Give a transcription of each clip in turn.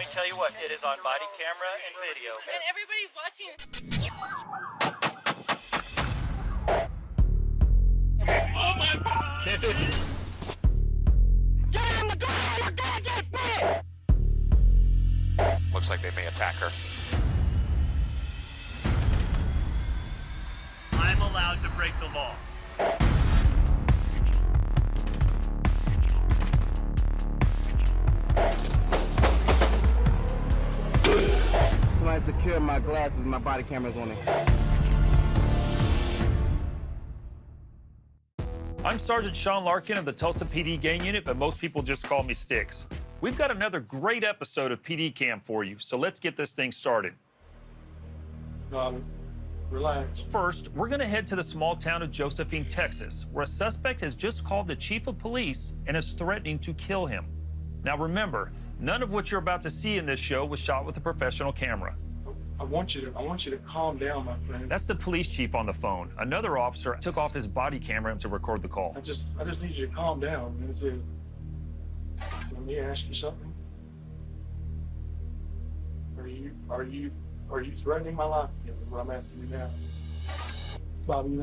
me tell you what, it is on body camera and video. And everybody's watching. Oh my God! Get in the car! We're gonna get bit! Looks like they may attack her. I'm allowed to break the law. Somebody secure my glasses, my body camera's on it. I'm Sergeant Sean Larkin of the Tulsa PD Gang Unit, but most people just call me Sticks. We've got another great episode of PD Cam for you, so let's get this thing started. Relax. First, we're going to head to the small town of Josephine, Texas, where a suspect has just called the chief of police and is threatening to kill him. Now remember, none of what you're about to see in this show was shot with a professional camera. I want you to calm down, my friend. That's the police chief on the phone. Another officer took off his body camera to record the call. I just need you to calm down. That's it. Let me ask you something. Are you threatening my life? Yeah, what I'm asking you now. Bobby, you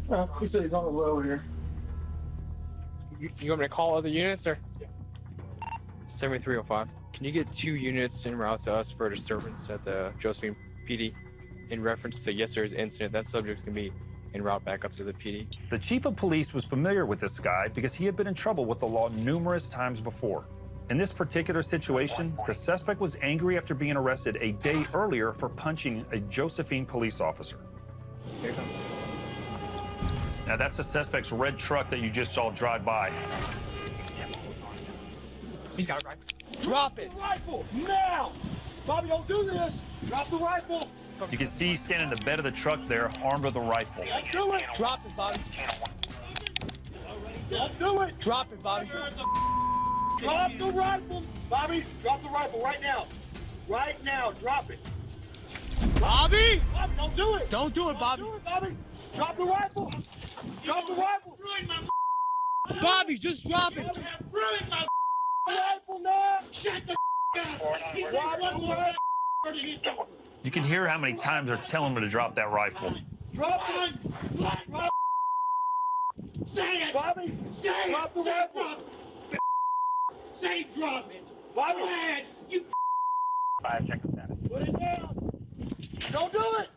there? He said he's on the low here. You want me to call other units or? Yeah. 7305. Can you get 2 units en route to us for a disturbance at the Josephine PD in reference to yesterday's incident? That subject can be en route back up to the PD. The chief of police was familiar with this guy because he had been in trouble with the law numerous times before. In this particular situation, the suspect was angry after being arrested a day earlier for punching a Josephine police officer. Here you come. Now that's the suspect's red truck that you just saw drive by. He's got it right. Drop it! Rifle now! Bobby, don't do this! Drop the rifle! You can see he's standing in the bed of the truck there, armed with a rifle. Don't do it! Drop it, Bobby. Don't do it! Drop it, Bobby. Drop the rifle! Bobby, drop the rifle right now! Right now, drop it! Bobby! Bobby, don't do it! Don't do it, Bobby. Don't do it, Bobby! Drop the rifle! Drop the rifle! Ruin my Bobby, just drop it. ruin my Rifle now! shut the up. You can hear how many times they're telling him to drop that rifle. Drop it! Drop Say it. Bobby! Say Drop the it. Say rifle! drop it. Say drop it. Bobby! Go ahead. You 5, check the status. Put it down! Don't do it!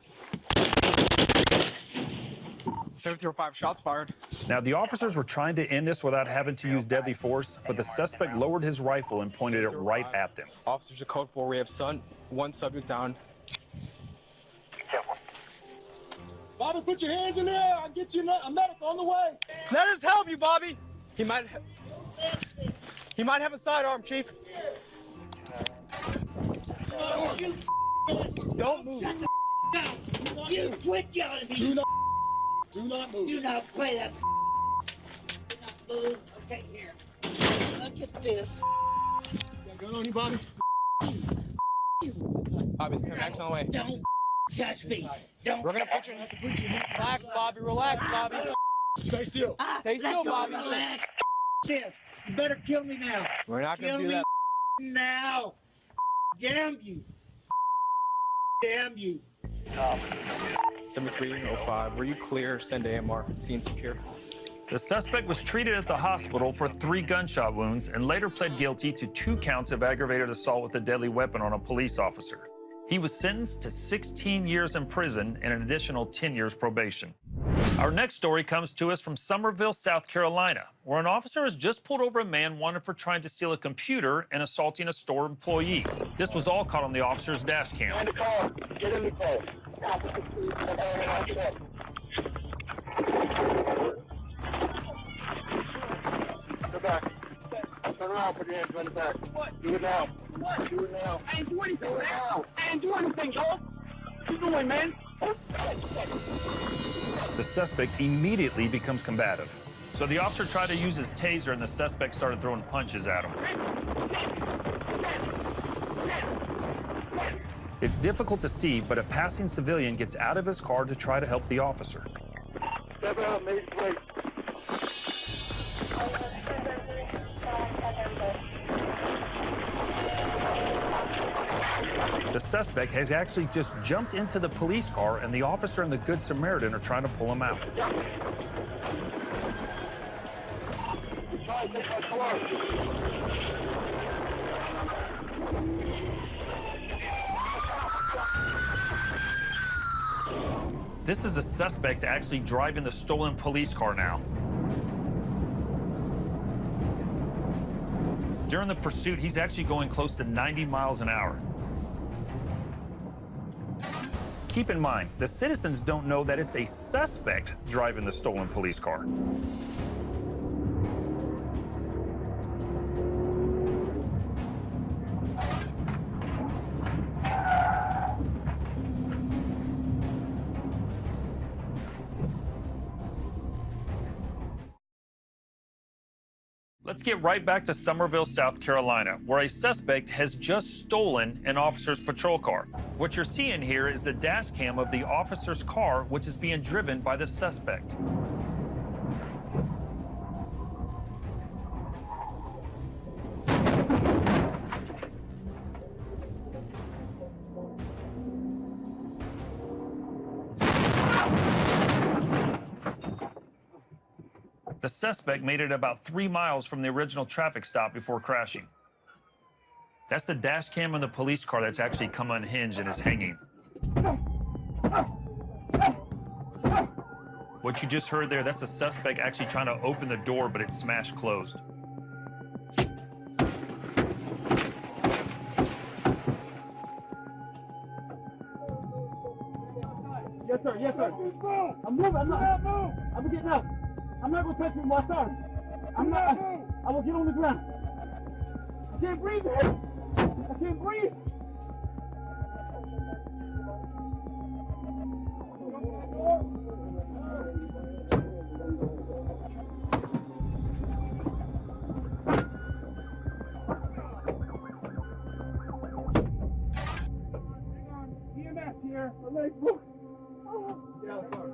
7305, shots fired. Now, the officers were trying to end this without having to use deadly force, but the suspect lowered his rifle and pointed it right at them. Officers of code 4, we have one subject down. Bobby, put your hands in the air. I'll get you a medic on the way. Let us help you, Bobby. He might have a sidearm, Chief. Don't move. You quit yelling at me. Do not move. Do not play that. Do not move. Okay, here. Look at this. Got a gun on you, Bobby? Bobby, Max on the way. Don't touch me. Don't. We're gonna put you in. Relax, Bobby. Relax, Bobby. Stay still. Stay still, Let go of Bobby. my leg. This. You better kill me now. We're not Kill gonna do me that. now. Damn you. Damn you. 7305, were you clear? Send to AMR. Scene secure. The suspect was treated at the hospital for 3 gunshot wounds and later pled guilty to 2 counts of aggravated assault with a deadly weapon on a police officer. He was sentenced to 16 years in prison and an additional 10 years probation. Our next story comes to us from Summerville, South Carolina, where an officer has just pulled over a man wanted for trying to steal a computer and assaulting a store employee. This was all caught on the officer's dash cam. Get in the car. Get in the car. Go back. Turn around, put your hands on the back. What? Do it now. What? Do it now. I ain't do anything, Do it man. now. I ain't do anything, dog. What you doing, man? The suspect immediately becomes combative. So the officer tried to use his taser and the suspect started throwing punches at him. It's difficult to see, but a passing civilian gets out of his car to try to help the officer. Step out, make way. suspect has actually just jumped into the police car, and the officer and the Good Samaritan are trying to pull him out. This is a suspect actually driving the stolen police car now. During the pursuit, he's actually going close to 90 miles an hour. Keep in mind, the citizens don't know that it's a suspect driving the stolen police car. Let's get right back to Summerville, South Carolina, where a suspect has just stolen an officer's patrol car. What you're seeing here is the dash cam of the officer's car, which is being driven by the suspect. The suspect made it about 3 miles from the original traffic stop before crashing. That's the dash cam of the police car that's actually come unhinged and is hanging. What you just heard there, that's the suspect actually trying to open the door, but it's smashed closed. Yes, sir. Yes, sir. I'm moving. I'm not. I'm getting up. I'm not gonna touch him while starting. I'm not. I will get on the ground. I can't breathe. I can't breathe. EMS here. My legs move. Get out of the car.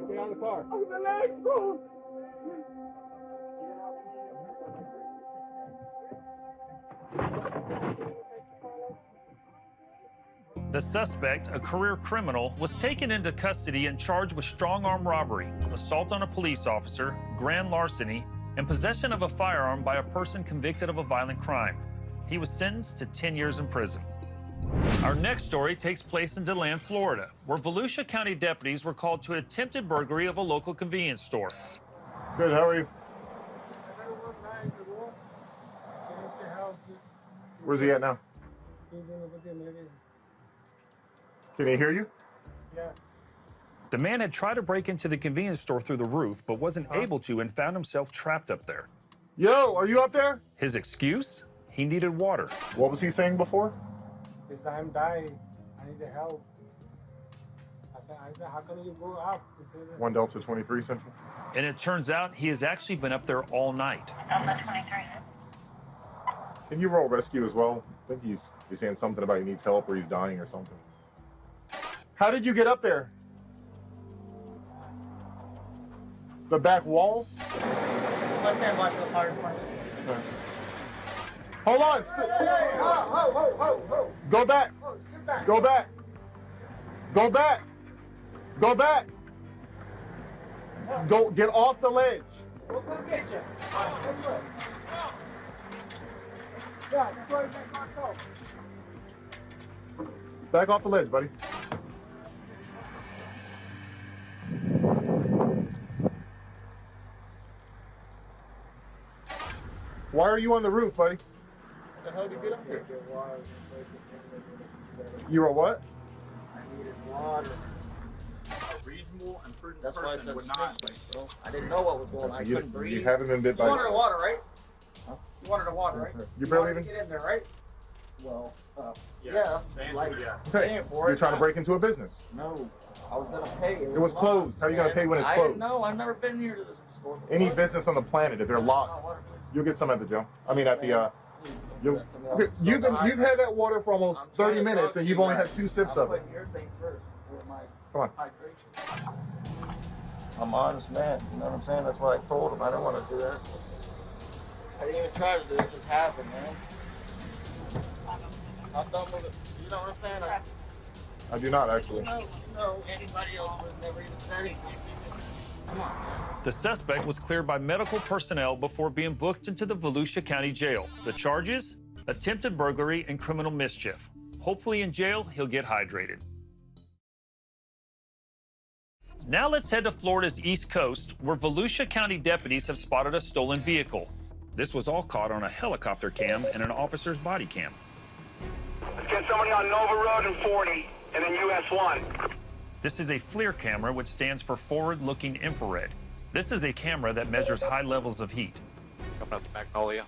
Get out of the car. Oh, the legs move. The suspect, a career criminal, was taken into custody and charged with strong-arm robbery, assault on a police officer, grand larceny, and possession of a firearm by a person convicted of a violent crime. He was sentenced to 10 years in prison. Our next story takes place in DeLand, Florida, where Volusia County deputies were called to an attempted burglary of a local convenience store. Good, how are you? Where's he at now? Can he hear you? Yeah. The man had tried to break into the convenience store through the roof, but wasn't able to and found himself trapped up there. Yo, are you up there? His excuse? He needed water. What was he saying before? Because I'm dying. I need the help. I said, how can you go up? He said, 1 Delta 23 Central. And it turns out he has actually been up there all night. Can you roll rescue as well? I think he's saying something about he needs help or he's dying or something. How did you get up there? The back wall? let's stand by for the fire department. Hold on. Ho. Go back. Oh, sit back. Go back. Go back. Go back. Go get off the ledge. We'll come get you. All right, let's go. Yeah, that's where it's marked off. Back off the ledge, buddy. Why are you on the roof, buddy? The hell did you get up here? You were what? I needed water. A reasonable and prudent That's why I person said would not. bro. I didn't know what was going on. I couldn't breathe. You haven't been bit by. You wanted the water, right? Huh? You wanted the water, Yes, right? sir. You You barely wanted even. to get in there, right? Well, Yeah. yeah. The answer Like, is yeah. Okay. paying for You're it. trying to break into a business. No, I was gonna pay. It was closed. How are you gonna pay when it's I closed? didn't know. I've never been here to this store. Any before. business on the planet, if they're locked, Water, please. you'll get some at the jail. I mean, at the. Please, You'll, do that to me. okay, So you've I- had that water for almost I'm trying 30 to minutes, talk and to you've you only had guys. 2 sips I'm of it. putting your thing first for my Come on. hydration. I'm an honest man. You know what I'm saying? That's why I told him I don't want to do that. I didn't even try to do it. It just happened, man. I'm done with it. You You know what I'm saying? I do not actually. No, anybody else would never even said anything. Come on. The suspect was cleared by medical personnel before being booked into the Volusia County Jail. The charges? Attempted burglary and criminal mischief. Hopefully in jail, he'll get hydrated. Now let's head to Florida's East Coast, where Volusia County deputies have spotted a stolen vehicle. This was all caught on a helicopter cam and an officer's body cam. Let's get somebody on Nova Road and 40, and then US 1. This is a FLIR camera, which stands for forward-looking infrared. This is a camera that measures high levels of heat. Coming up to Magnolia.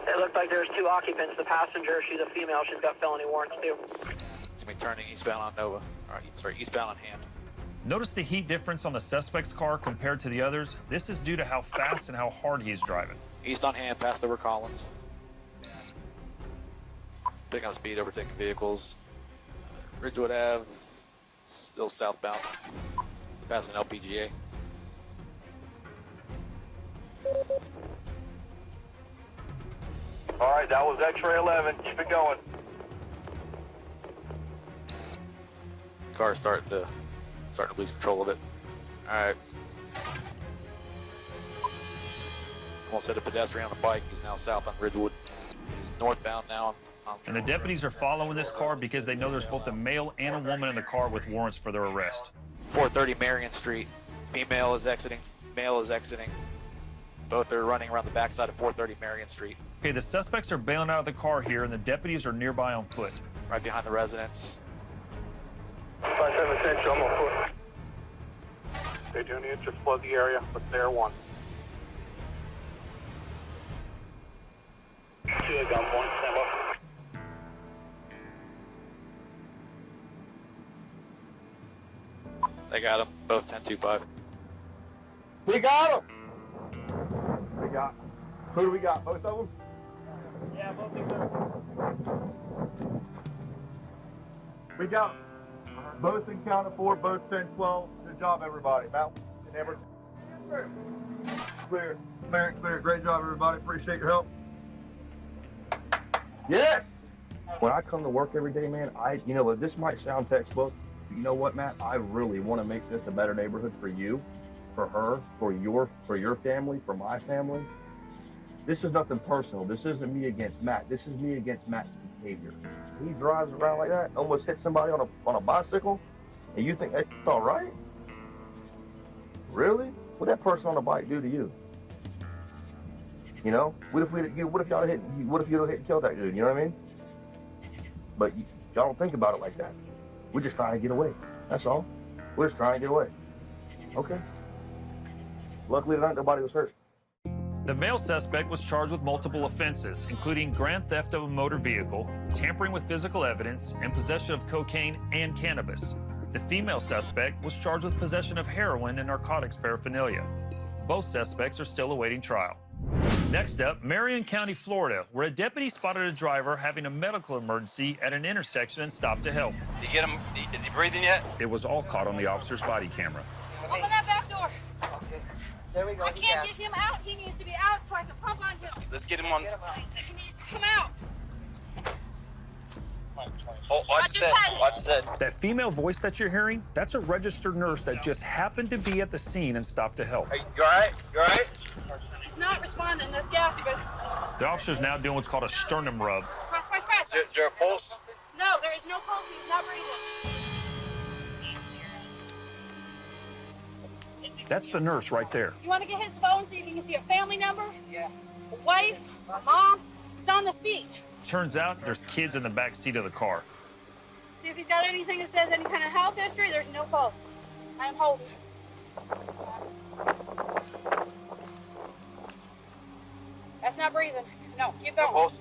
It looked like there's 2 occupants. The passenger, she's a female. She's got felony warrants too. It's gonna be turning eastbound on Nova. All right, sorry, eastbound on Hand. Notice the heat difference on the suspect's car compared to the others. This is due to how fast and how hard he's driving. East on Hand, past over Collins. Picking up speed, overtaking vehicles. Ridgewood Ave, still southbound. Passing LPGA. All right, that was X-ray 11. Keep it going. Car's starting to lose control of it. All right. Almost hit a pedestrian on a bike. He's now south on Ridgewood. He's northbound now. And the deputies are following this car because they know there's both a male and a woman in the car with warrants for their arrest. 430 Marion Street. Female is exiting. Male is exiting. Both are running around the backside of 430 Marion Street. Okay, the suspects are bailing out of the car here, and the deputies are nearby on foot. Right behind the residence. 57 Central, I'm on foot. They do need to flood the area, but they're 1. See, I got 1. Stand up. They got him. Both 10-2-5. We got him. Who do we got? Both of them? Yeah, both of them. We got both accounted for, both 10-12. Good job, everybody. Matt and Everton. Clear. Great job, everybody. Appreciate your help. Yes! When I come to work every day, man, you know what, this might sound textbook, but you know what, Matt? I really want to make this a better neighborhood for you, for her, for your family, for my family. This is nothing personal. This isn't me against Matt. This is me against Matt's behavior. He drives around like that, almost hit somebody on a bicycle, and you think that's all right? Really? What'd that person on the bike do to you? You know, what if y'all hit and killed that dude? You know what I mean? But y'all don't think about it like that. We're just trying to get away. That's all. We're just trying to get away. Okay. Luckily tonight, nobody was hurt. The male suspect was charged with multiple offenses, including grand theft of a motor vehicle, tampering with physical evidence, and possession of cocaine and cannabis. The female suspect was charged with possession of heroin and narcotics paraphernalia. Both suspects are still awaiting trial. Next up, Marion County, Florida, where a deputy spotted a driver having a medical emergency at an intersection and stopped to help. You get him? Is he breathing yet? It was all caught on the officer's body camera. Open that back door. Okay. There we go. I can't get him out. He needs to be out so I can pump on him. Let's get him on. He needs to come out. Oh, watch that. Watch that. That female voice that you're hearing, that's a registered nurse that just happened to be at the scene and stopped to help. Hey, you all right? You all right? He's not responding. That's gassy, but The officer's now doing what's called a sternum rub. press. Is there a pulse? No, there is no pulse. He's not breathing. That's the nurse right there. You want to get his phone so you can see a family number? Yeah. A wife? A mom? He's on the seat. Turns out there's kids in the back seat of the car. See if he's got anything that says any kind of health history. There's no pulse. I'm holding. That's not breathing. No, keep going. Pulse.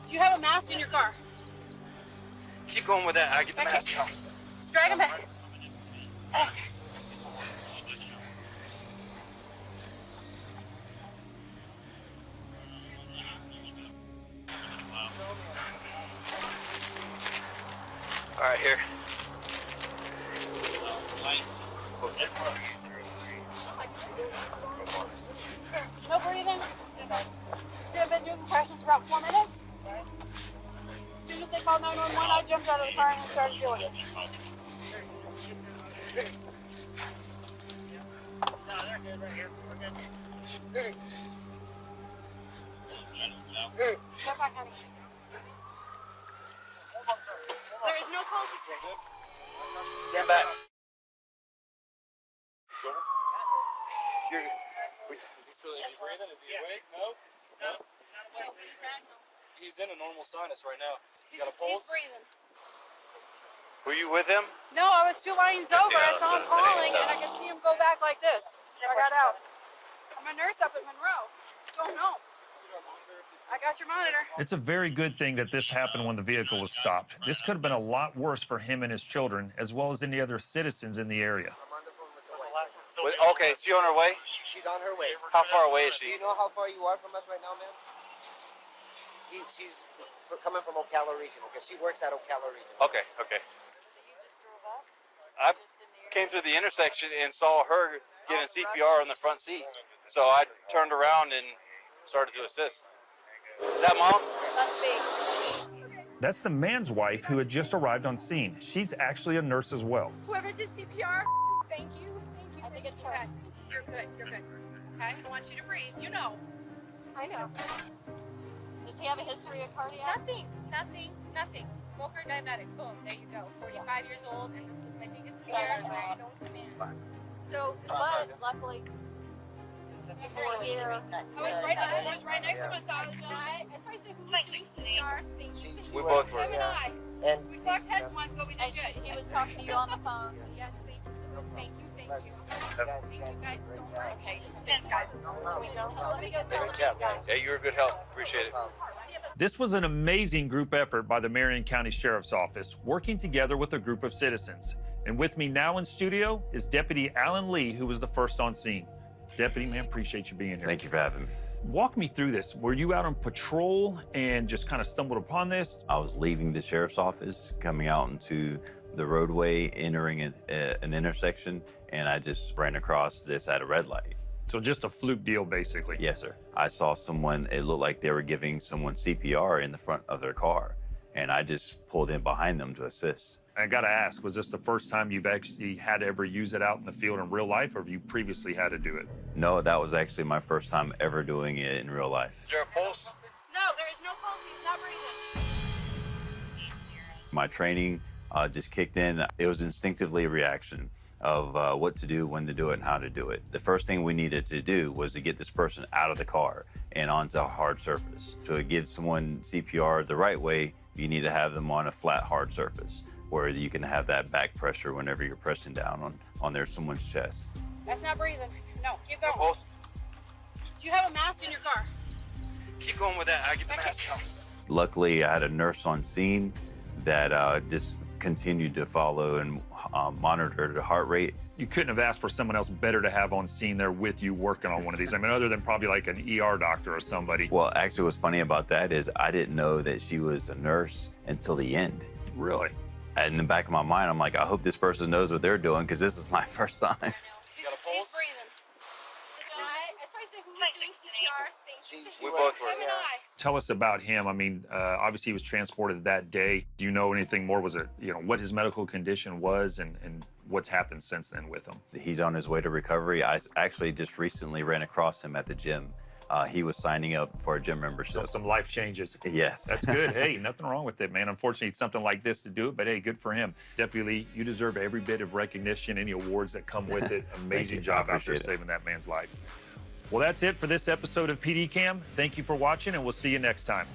Do you have a mask in your car? Keep going with that. I get the Okay. mask out. Straight him back. All right, here. No breathing. You have been doing compressions for about 4 minutes. soon as they called 911, I jumped out of the car and I started doing it. Step back, honey. There is no pulse. Stand back. Is he breathing? Is he awake? No? No? He's in a normal sinus right now. You got a pulse? He's breathing. Were you with him? No, I was 2 lanes over. I saw him calling, and I could see him go back like this. I got out. I'm a nurse up at Monroe. Going home. I got your monitor. It's a very good thing that this happened when the vehicle was stopped. This could have been a lot worse for him and his children, as well as any other citizens in the area. Okay, is she on her way? She's on her way. How far away is Do she? you know how far you are from us right now, ma'am? She's coming from Ocala Regional, because she works at Ocala Regional. Okay. So you just drove up? I Just in the area? came through the intersection and saw her getting CPR in the front seat. So I turned around and started to assist. Is that mom? Must be. That's the man's wife who had just arrived on scene. She's actually a nurse as well. Whoever did CPR, thank you. I think it's her. You're good. Okay? I want you to breathe. You know. I know. Does he have a history of cardiac? Nothing. Smoker, diabetic. Boom. There you go. 45 years old, and this was my biggest fear known to man. So, but luckily, people were here. I was right next to my side. That's why I said, who was doing CPR? Thank you. We both were. Him and I. And We clocked heads once, but we did And good. he was talking to you on the phone. Yes, thank you. Thank you. Thank you guys so much. Okay. Thanks, guys. Let me go tell the guys. Yeah, you were a good help. Appreciate it. This was an amazing group effort by the Marion County Sheriff's Office, working together with a group of citizens. And with me now in studio is Deputy Alan Lee, who was the first on scene. Deputy, man, appreciate you being here. Thank you for having me. Walk me through this. Were you out on patrol and just kind of stumbled upon this? I was leaving the sheriff's office, coming out into the roadway, entering an intersection, and I just ran across this at a red light. So just a fluke deal, basically. Yes, sir. I saw someone, it looked like they were giving someone CPR in the front of their car, and I just pulled in behind them to assist. I got to ask, was this the first time you've actually had to ever use it out in the field in real life, or have you previously had to do it? No, that was actually my first time ever doing it in real life. Is there a pulse? No, there is no pulse. He's not breathing. My training just kicked in. It was instinctively a reaction of what to do, when to do it, and how to do it. The first thing we needed to do was to get this person out of the car and onto a hard surface. To give someone CPR the right way, you need to have them on a flat, hard surface where you can have that back pressure whenever you're pressing down on someone's chest. That's not breathing. No, keep going. Pulse? Do you have a mask in your car? Keep going with that. I get the mask out. Luckily, I had a nurse on scene that just continued to follow and monitor the heart rate. You couldn't have asked for someone else better to have on scene there with you working on one of these. I mean, other than probably like an ER doctor or somebody. Well, actually, what's funny about that is I didn't know that she was a nurse until the end. Really? And in the back of my mind, I'm like, I hope this person knows what they're doing because this is my first time. He's breathing. That's why I said, who was doing CPR? Thank you. We both were. Him and I. Tell us about him. I mean, obviously he was transported that day. Do you know anything more? Was it, what his medical condition was and what's happened since then with him? He's on his way to recovery. I actually just recently ran across him at the gym. He was signing up for a gym membership. So some life changes. Yes. That's good. Hey, nothing wrong with it, man. Unfortunately, it's something like this to do it, but hey, good for him. Deputy Lee, you deserve every bit of recognition, any awards that come with it. Amazing job out there saving that man's life. Well, that's it for this episode of PD Cam. Thank you for watching, and we'll see you next time.